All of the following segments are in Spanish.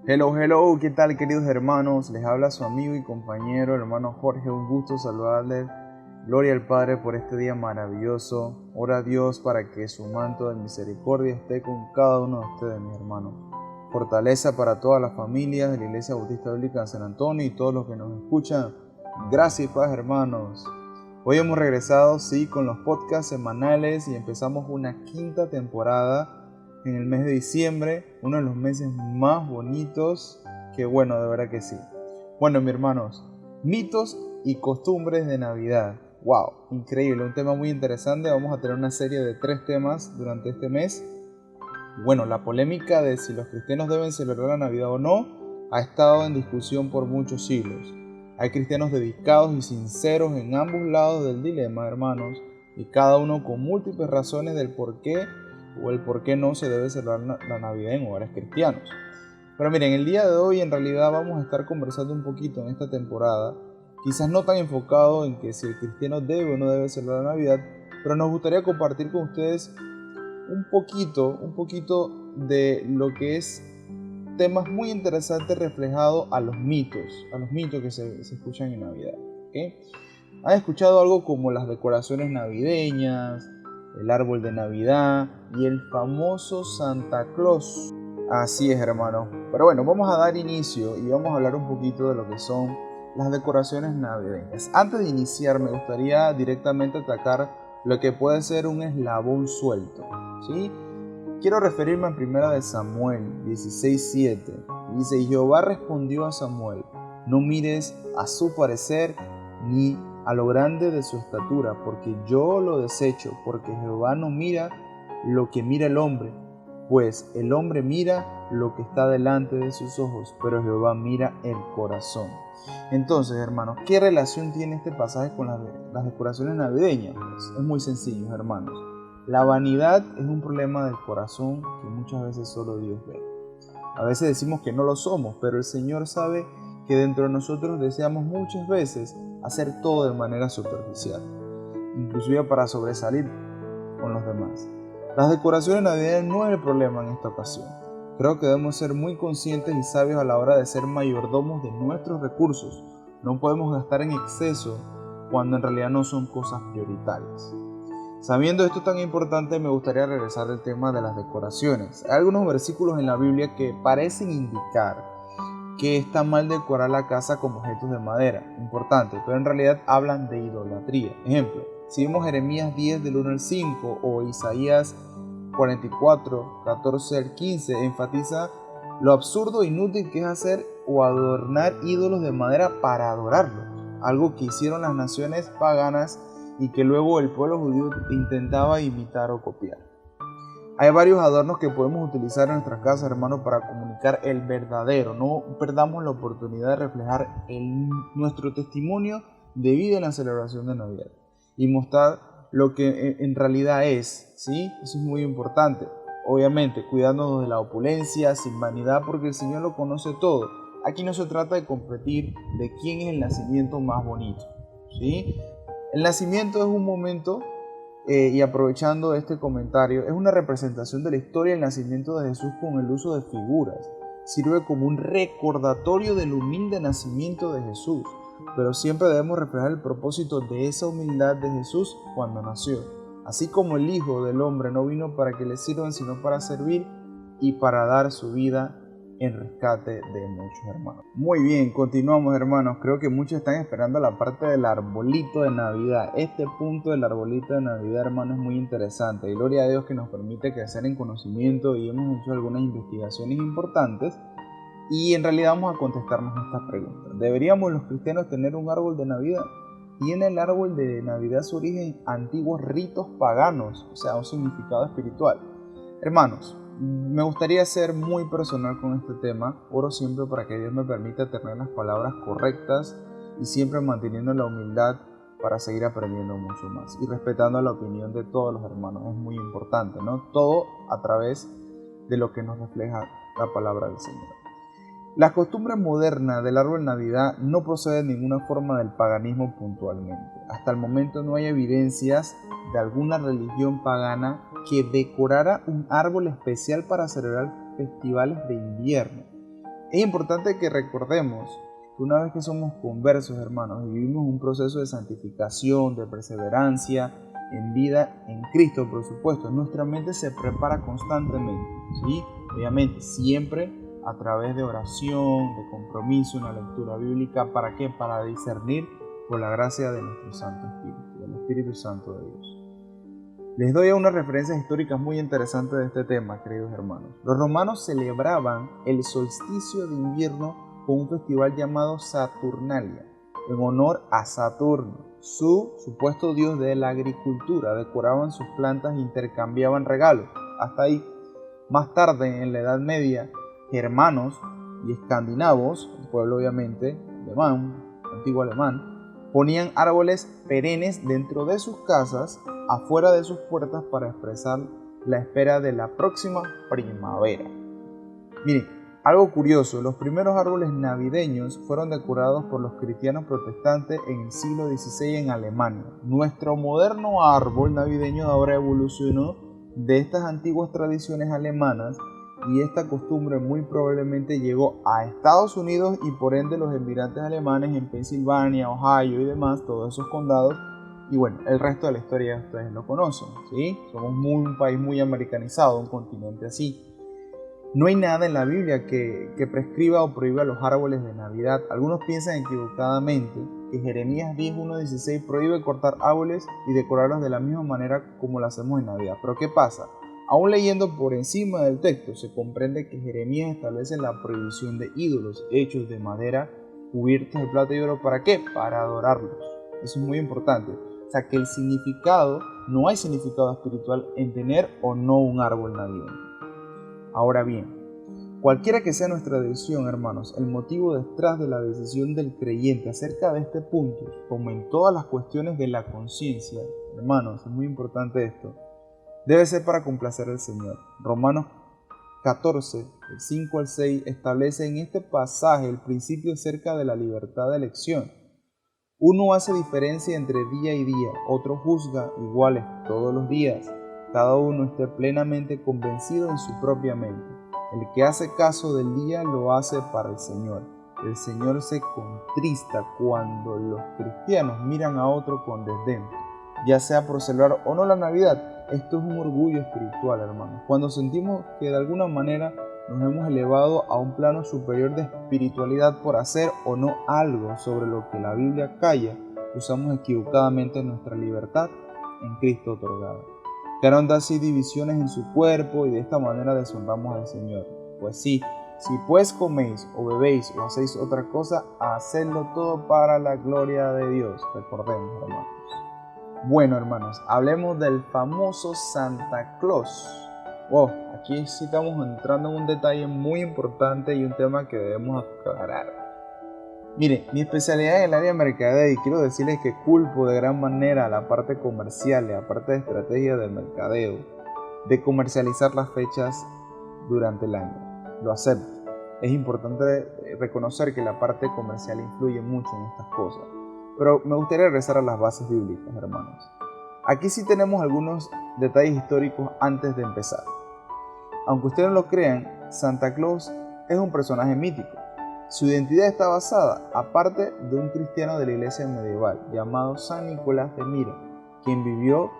Hello, hello, ¿qué tal queridos hermanos? Les habla su amigo y compañero, hermano Jorge, un gusto saludarles. Gloria al Padre por este día maravilloso. Ora a Dios para que su manto de misericordia esté con cada uno de ustedes, mis hermanos. Fortaleza para todas las familias de la Iglesia Bautista Bíblica de San Antonio y todos los que nos escuchan. Gracias y paz, hermanos. Hoy hemos regresado, con los podcasts semanales y empezamos una quinta temporada en el mes de diciembre, uno de los meses más bonitos, que bueno, de verdad que sí. Bueno, mis hermanos, mitos y costumbres de Navidad. ¡Wow! Increíble, un tema muy interesante. Vamos a tener una serie de 3 temas durante este mes. Bueno, la polémica de si los cristianos deben celebrar la Navidad o no ha estado en discusión por muchos siglos. Hay cristianos dedicados y sinceros en ambos lados del dilema, hermanos, y cada uno con múltiples razones del por qué o el por qué no se debe celebrar la Navidad en hogares cristianos. Pero miren, el día de hoy en realidad vamos a estar conversando un poquito en esta temporada, quizás no tan enfocado en que si el cristiano debe o no debe celebrar la Navidad, pero nos gustaría compartir con ustedes un poquito de lo que es temas muy interesantes reflejados a los mitos que se escuchan en Navidad. ¿Okay? ¿Han escuchado algo como las decoraciones navideñas, el árbol de Navidad y el famoso Santa Claus? Así es, hermano. Pero bueno, vamos a dar inicio y vamos a hablar un poquito de lo que son las decoraciones navideñas. Antes de iniciar, me gustaría directamente atacar lo que puede ser un eslabón suelto, ¿sí? Quiero referirme a 1 de Samuel 16:7. Dice: Jehová respondió a Samuel: no mires a su parecer ni a lo grande de su estatura, porque yo lo desecho, porque Jehová no mira lo que mira el hombre, pues el hombre mira lo que está delante de sus ojos, pero Jehová mira el corazón. Entonces, hermanos, ¿qué relación tiene este pasaje con las decoraciones navideñas? Pues es muy sencillo, hermanos. La vanidad es un problema del corazón que muchas veces solo Dios ve. A veces decimos que no lo somos, pero el Señor sabe que dentro de nosotros deseamos muchas veces hacer todo de manera superficial, inclusive para sobresalir con los demás. Las decoraciones navideñas no es el problema en esta ocasión. Creo que debemos ser muy conscientes y sabios a la hora de ser mayordomos de nuestros recursos. No podemos gastar en exceso cuando en realidad no son cosas prioritarias. Sabiendo esto tan importante, me gustaría regresar al tema de las decoraciones. Hay algunos versículos en la Biblia que parecen indicar que está mal decorar la casa con objetos de madera, importante, pero en realidad hablan de idolatría. Ejemplo, si vemos Jeremías 10 del 1 al 5 o Isaías 44, 14 al 15, enfatiza lo absurdo e inútil que es hacer o adornar ídolos de madera para adorarlos, algo que hicieron las naciones paganas y que luego el pueblo judío intentaba imitar o copiar. Hay varios adornos que podemos utilizar en nuestras casas, hermanos, para comunicar el verdadero. No perdamos la oportunidad de reflejar nuestro testimonio de vida en la celebración de Navidad y mostrar lo que en realidad es, ¿sí? Eso es muy importante. Obviamente, cuidándonos de la opulencia, sin vanidad, porque el Señor lo conoce todo. Aquí no se trata de competir de quién es el nacimiento más bonito, ¿sí? El nacimiento es un momento, y aprovechando este comentario, es una representación de la historia del nacimiento de Jesús con el uso de figuras. Sirve como un recordatorio del humilde nacimiento de Jesús, pero siempre debemos reflejar el propósito de esa humildad de Jesús cuando nació. Así como el Hijo del Hombre no vino para que le sirvan, sino para servir y para dar su vida en rescate de muchos, hermanos. Muy bien, continuamos, hermanos. Creo que muchos están esperando la parte del arbolito de Navidad. Este punto del arbolito de Navidad, hermanos, es muy interesante. Y gloria a Dios que nos permite crecer en conocimiento y hemos hecho algunas investigaciones importantes. Y en realidad vamos a contestarnos estas preguntas. ¿Deberíamos los cristianos tener un árbol de Navidad? ¿Tiene el árbol de Navidad su origen en antiguos ritos paganos? O sea, un significado espiritual. Hermanos, me gustaría ser muy personal con este tema. Oro siempre para que Dios me permita tener las palabras correctas y siempre manteniendo la humildad para seguir aprendiendo mucho más y respetando la opinión de todos los hermanos. Es muy importante, ¿no? Todo a través de lo que nos refleja la palabra del Señor. La costumbre moderna del árbol de Navidad no procede de ninguna forma del paganismo puntualmente. Hasta el momento no hay evidencias de alguna religión pagana que decorara un árbol especial para celebrar festivales de invierno. Es importante que recordemos que una vez que somos conversos, hermanos, y vivimos un proceso de santificación, de perseverancia en vida en Cristo, por supuesto, nuestra mente se prepara constantemente, ¿sí? Obviamente, siempre a través de oración, de compromiso, una lectura bíblica. ¿Para qué? Para discernir por la gracia de nuestro Santo Espíritu, del Espíritu Santo de Dios. Les doy unas referencias históricas muy interesantes de este tema, queridos hermanos. Los romanos celebraban el solsticio de invierno con un festival llamado Saturnalia, en honor a Saturno, su supuesto dios de la agricultura. Decoraban sus plantas e intercambiaban regalos. Hasta ahí. Más tarde, en la Edad Media, germanos y escandinavos, el pueblo obviamente alemán, antiguo alemán, ponían árboles perennes dentro de sus casas, afuera de sus puertas, para expresar la espera de la próxima primavera. Miren, algo curioso, los primeros árboles navideños fueron decorados por los cristianos protestantes en el siglo XVI en Alemania. Nuestro moderno árbol navideño ahora evolucionó de estas antiguas tradiciones alemanas, y esta costumbre muy probablemente llegó a Estados Unidos y por ende los emirates alemanes en Pensilvania, Ohio y demás, todos esos condados. Y bueno, el resto de la historia ustedes lo conocen, ¿sí? Somos un país muy americanizado, un continente así. No hay nada en la Biblia que prescriba o prohíba los árboles de Navidad. Algunos piensan equivocadamente que Jeremías 10:1-16 prohíbe cortar árboles y decorarlos de la misma manera como lo hacemos en Navidad. Pero ¿qué pasa? Aún leyendo por encima del texto, se comprende que Jeremías establece la prohibición de ídolos hechos de madera, cubiertos de plata y oro. ¿Para qué? Para adorarlos. Eso es muy importante. O sea, que el significado, no hay significado espiritual en tener o no un árbol navideño. Ahora bien, cualquiera que sea nuestra decisión, hermanos, el motivo detrás de la decisión del creyente acerca de este punto, como en todas las cuestiones de la conciencia, hermanos, es muy importante esto, debe ser para complacer al Señor. Romanos 14, del 5 al 6, establece en este pasaje el principio acerca de la libertad de elección. Uno hace diferencia entre día y día, otro juzga iguales todos los días. Cada uno esté plenamente convencido en su propia mente. El que hace caso del día lo hace para el Señor. El Señor se contrista cuando los cristianos miran a otro con desdén, ya sea por celebrar o no la Navidad. Esto es un orgullo espiritual, hermanos. Cuando sentimos que de alguna manera nos hemos elevado a un plano superior de espiritualidad por hacer o no algo sobre lo que la Biblia calla, usamos equivocadamente nuestra libertad en Cristo otorgada. Crearon así divisiones en su cuerpo y de esta manera deshonramos al Señor. Pues sí, si pues coméis o bebéis o hacéis otra cosa, hacedlo todo para la gloria de Dios. Recordemos, hermanos. Bueno, hermanos, hablemos del famoso Santa Claus. Wow, aquí sí estamos entrando en un detalle muy importante y un tema que debemos aclarar. Mire, mi especialidad en el área de mercadeo, y quiero decirles que culpo de gran manera a la parte comercial y a la parte de estrategia del mercadeo de comercializar las fechas durante el año. Lo acepto. Es importante reconocer que la parte comercial influye mucho en estas cosas. Pero me gustaría regresar a las bases bíblicas, hermanos. Aquí sí tenemos algunos detalles históricos antes de empezar. Aunque ustedes no lo crean, Santa Claus es un personaje mítico. Su identidad está basada, aparte de un cristiano de la iglesia medieval llamado San Nicolás de Mira, quien vivió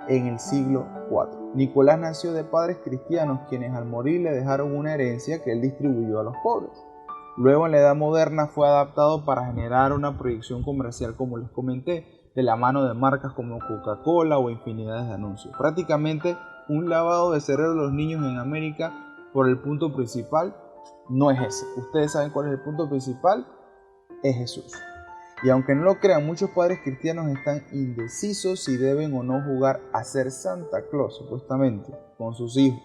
en el siglo IV. Nicolás nació de padres cristianos quienes al morir le dejaron una herencia que él distribuyó a los pobres. Luego en la Edad Moderna fue adaptado para generar una proyección comercial, como les comenté, de la mano de marcas como Coca-Cola o infinidades de anuncios. Prácticamente un lavado de cerebro de los niños en América por el punto principal. No es ese. Ustedes saben cuál es el punto principal. Es Jesús. Y aunque no lo crean, muchos padres cristianos están indecisos si deben o no jugar a ser Santa Claus, supuestamente, con sus hijos.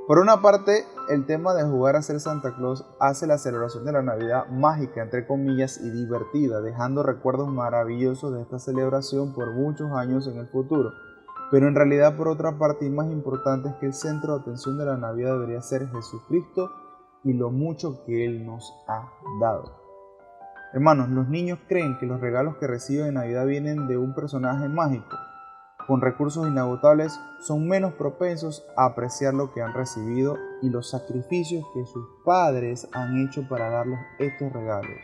Por una parte, el tema de jugar a ser Santa Claus hace la celebración de la Navidad mágica, entre comillas, y divertida, dejando recuerdos maravillosos de esta celebración por muchos años en el futuro. Pero en realidad, por otra parte, y más importante, es que el centro de atención de la Navidad debería ser Jesucristo y lo mucho que Él nos ha dado. Hermanos, los niños creen que los regalos que reciben en Navidad vienen de un personaje mágico. Con recursos inagotables, son menos propensos a apreciar lo que han recibido y los sacrificios que sus padres han hecho para darles estos regalos.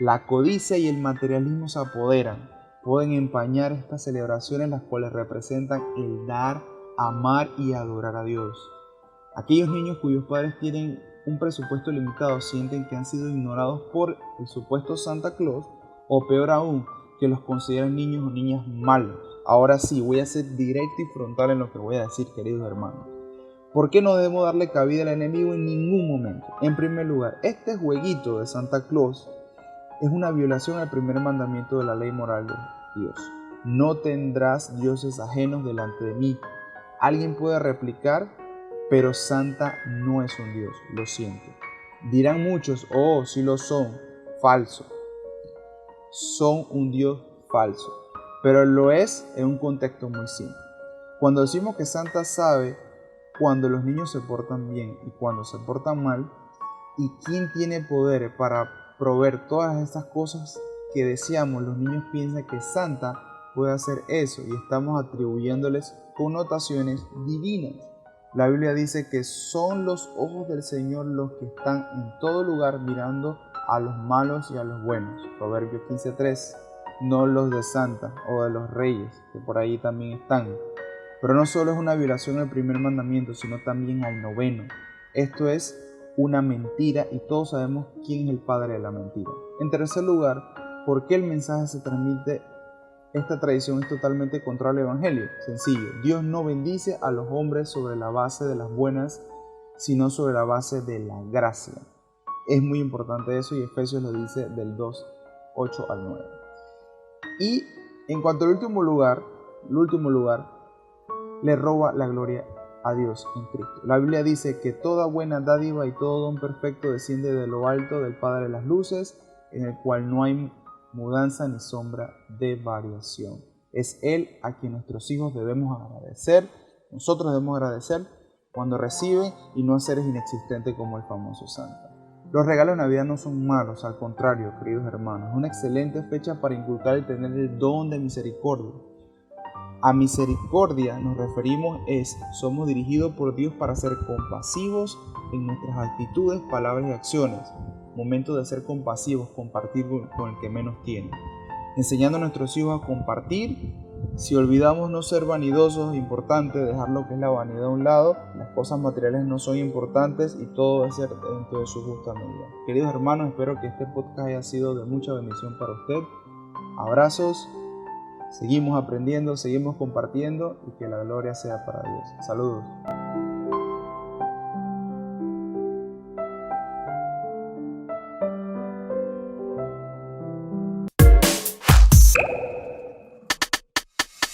La codicia y el materialismo se apoderan, pueden empañar estas celebraciones, las cuales representan el dar, amar y adorar a Dios. Aquellos niños cuyos padres tienen un presupuesto limitado sienten que han sido ignorados por el supuesto Santa Claus, o peor aún, que los consideran niños o niñas malos. Ahora sí, voy a ser directo y frontal en lo que voy a decir, queridos hermanos. ¿Por qué no debemos darle cabida al enemigo en ningún momento? En primer lugar, este jueguito de Santa Claus es una violación al primer mandamiento de la ley moral de Dios. No tendrás dioses ajenos delante de mí. Alguien puede replicar, pero Santa no es un dios, lo siento. Dirán muchos, oh, sí lo son, falso. Son un dios falso, pero lo es en un contexto muy simple. Cuando decimos que Santa sabe cuando los niños se portan bien y cuando se portan mal, y quién tiene poder para proveer todas estas cosas que deseamos, los niños piensan que Santa puede hacer eso y estamos atribuyéndoles connotaciones divinas. La Biblia dice que son los ojos del Señor los que están en todo lugar mirando a los malos y a los buenos. Proverbios 15:3. No los de Santa o de los reyes, que por ahí también están. Pero no solo es una violación al primer mandamiento, sino también al noveno. Esto es una mentira y todos sabemos quién es el padre de la mentira. En tercer lugar, ¿por qué el mensaje se transmite? Esta tradición es totalmente contraria al Evangelio. Sencillo, Dios no bendice a los hombres sobre la base de las buenas, sino sobre la base de la gracia. Es muy importante eso y Efesios lo dice del 2:8 al 9. Y en cuanto al último lugar, le roba la gloria a Dios en Cristo. La Biblia dice que toda buena dádiva y todo don perfecto desciende de lo alto del Padre de las luces, en el cual no hay mudanza ni sombra de variación. Es Él a quien nuestros hijos debemos agradecer, nosotros debemos agradecer cuando reciben y no a seres inexistentes como el famoso Santa. Los regalos de Navidad no son malos, al contrario, queridos hermanos, es una excelente fecha para inculcar y tener el don de misericordia. A misericordia nos referimos somos dirigidos por Dios para ser compasivos en nuestras actitudes, palabras y acciones. Momento de ser compasivos, compartir con el que menos tiene. Enseñando a nuestros hijos a compartir. Si olvidamos no ser vanidosos, es importante dejar lo que es la vanidad a un lado. Las cosas materiales no son importantes y todo debe ser dentro de su justa medida. Queridos hermanos, espero que este podcast haya sido de mucha bendición para usted. Abrazos, seguimos aprendiendo, seguimos compartiendo y que la gloria sea para Dios. Saludos.